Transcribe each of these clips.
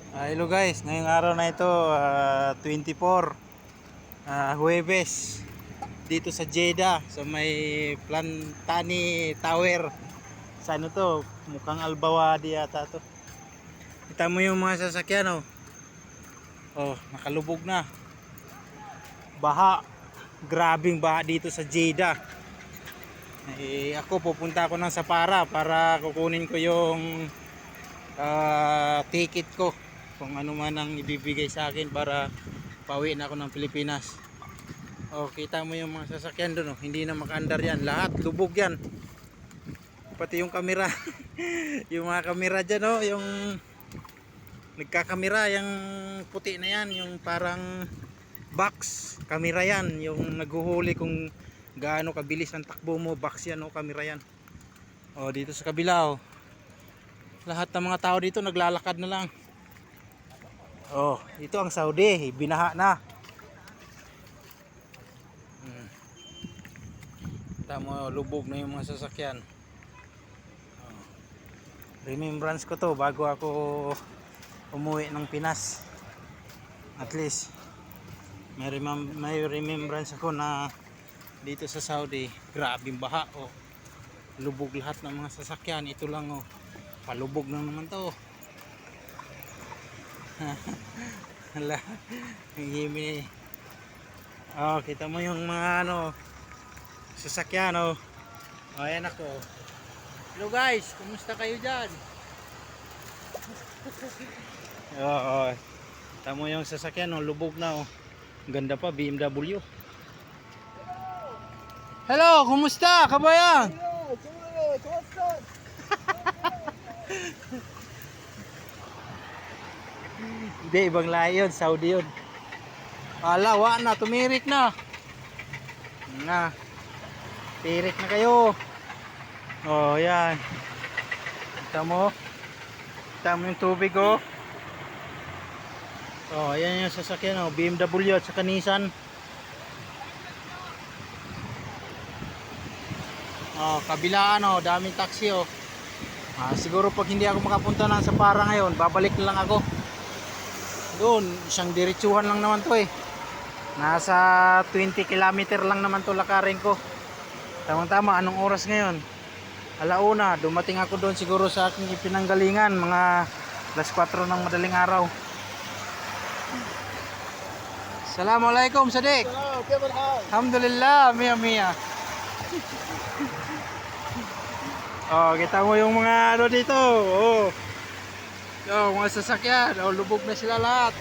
Hello guys, ngayong araw na ito 24 Huwebes dito sa Jeddah sa may Plantani Tower. Sa ano to? Mukhang Albawadi yata to. Kita mo yung mga sasakyan oh. Oh, nakalubog na. Baha. Grabing baha dito sa Jeddah. Ako pupunta ako ng Sapara para kukunin ko yung ticket ko. Kung ano man ang ibibigay sa akin para pauwi na ako ng Pilipinas. Oh, kita mo yung mga sasakyan doon, oh. Hindi na makaandar yan. Lahat lubog yan. Pati yung kamera. Yung mga kamera dyan, oh, yung nagkakamera, yung puti na yan, yung parang box. Kamera yan, yung naghuhuli kung gaano kabilis ang takbo mo. Box yan, oh, kamera yan. Oh, dito sa kabila, oh. Lahat ng mga tao dito naglalakad na lang. Oh, ito ang Saudi, binaha na. Tama, lubog na yung mga sasakyan. Oh. Remembrance ko to bago ako umuwi ng Pinas. At least may remembrance ako na dito sa Saudi, grabing baha, oh. Lubog lahat ng mga sasakyan. Ito lang, oh, palubog na naman to. Hala, hihimi. Oh, kita mo yung mga ano sasakyan, oh. Oh, ayan ako. Hello guys, kumusta kayo dyan? Oh, kita mo yung sasakyan, oh, lubog na, oh. Ang ganda pa, BMW. Hello, kumusta kabayan? Hindi, ibang lahi yun, Saudi yun. Alawa na, tumirik na. Na, tirik na kayo. Oh, yan. Kita mo yung tubig, oh. Oh, yan yung sasakyan, oh, BMW at saka Nissan. Oh, kabilaan, oh, daming taxi, oh. Siguro pag hindi ako makapunta ng Sapara ngayon, babalik na lang ako. Doon, isang diretsuhan lang naman to, eh. Nasa 20 kilometer lang naman to lakarin ko. Tamang-tama, anong oras ngayon? Alauna, dumating ako doon siguro sa aking ipinanggalingan, mga alas 4 ng madaling araw. Assalamualaikum, Sadiq. Alhamdulillah, mia. Oh, kita mo yung mga ano dito. Oh. Yung mga sasakyan, oh, lubog na sila lahat.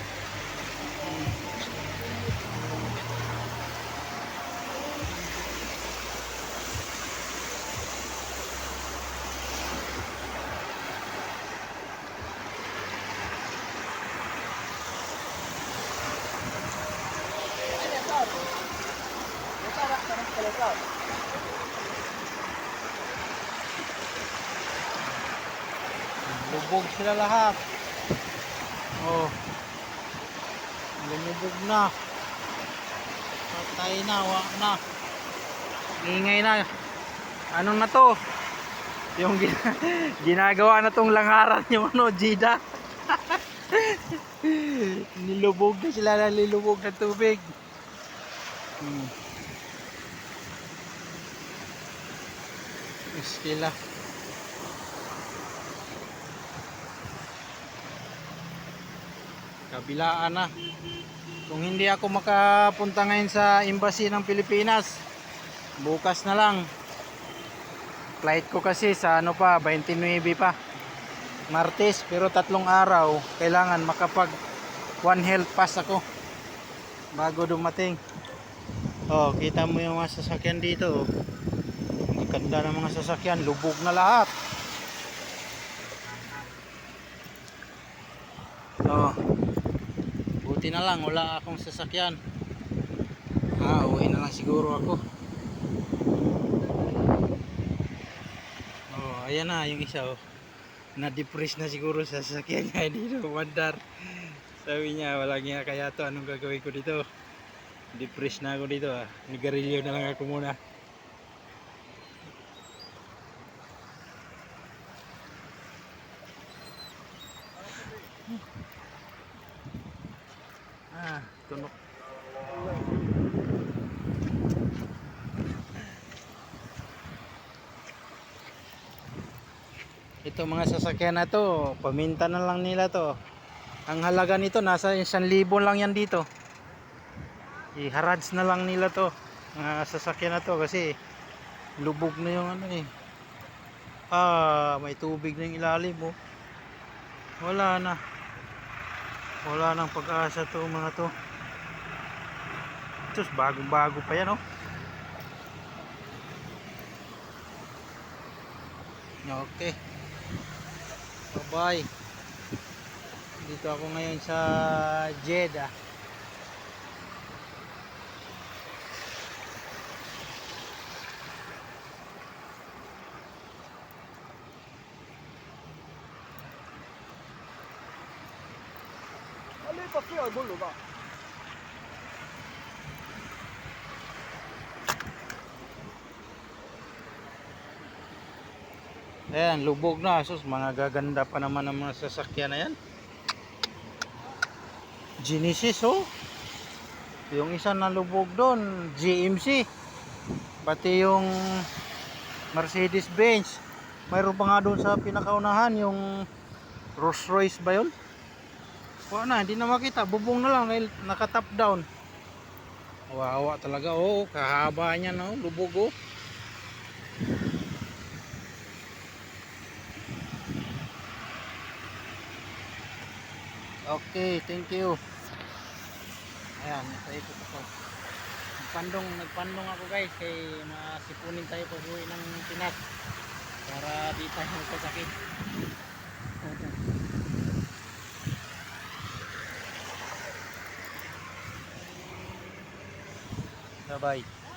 Lubog sila lahat. Oh. Lumubog na. Patay na, wak na. Ingay na. Anong na to? Yung ginagawa na tong langaran yung ano, Jeddah. Nilubog na sila, nilubog ng tubig. Iskila. Kabilaan na. Kung hindi ako makapunta ngayon sa embassy ng Pilipinas, bukas na lang. Flight ko kasi sa ano pa, 29 pa. Martes, pero 3 araw kailangan makapag one health pass ako bago dumating. Oh, kita mo yung mga sasakyan dito, oh. Ang ganda ng mga sasakyan, lubog na lahat. Oh, buti na lang wala akong sasakyan. Uwi na lang siguro ako. Oh, ayan na yung isa, oh. Na-depress na siguro sa sasakyan niya dito, wandar. Sabi niya, wala nga kaya to, anong gagawin ko dito? Depress na ako dito, ah. Nigarilyo na lang ako muna. Tunok. Ito mga sasakyan na to, paminta na lang nila to. Ang halaga nito nasa 1,000 lang yan dito. I-harads na lang nila to. Mga sasakyan na to kasi lubog na yung ano eh. May tubig na yung ilalim oh. Wala na. Wala nang pag-asa to mga to. Ito bagong-bago pa yan oh. Okay. Bye-bye. Dito ako ngayon sa Jeddah. Allez, pas fait un bon là. Ayan, lubog na. Sus, mga gaganda pa naman ng mga sasakyan na yan. Genesis oh. Yung isa na lubog doon, GMC. Pati yung Mercedes-Benz. Mayroon pa nga doon sa pinakaunahan yung Rolls Royce ba yun? Wala na, hindi na makita. Bubong na lang dahil naka-top down. Wawa talaga oh. Kahaba niya no, lubog oh. Okay, thank you. Ayan, nasa-ikot ako. Nagpandong ako guys kay masipunin tayo pag uwi ng Pinas para di tayo magkasakit. Bye bye.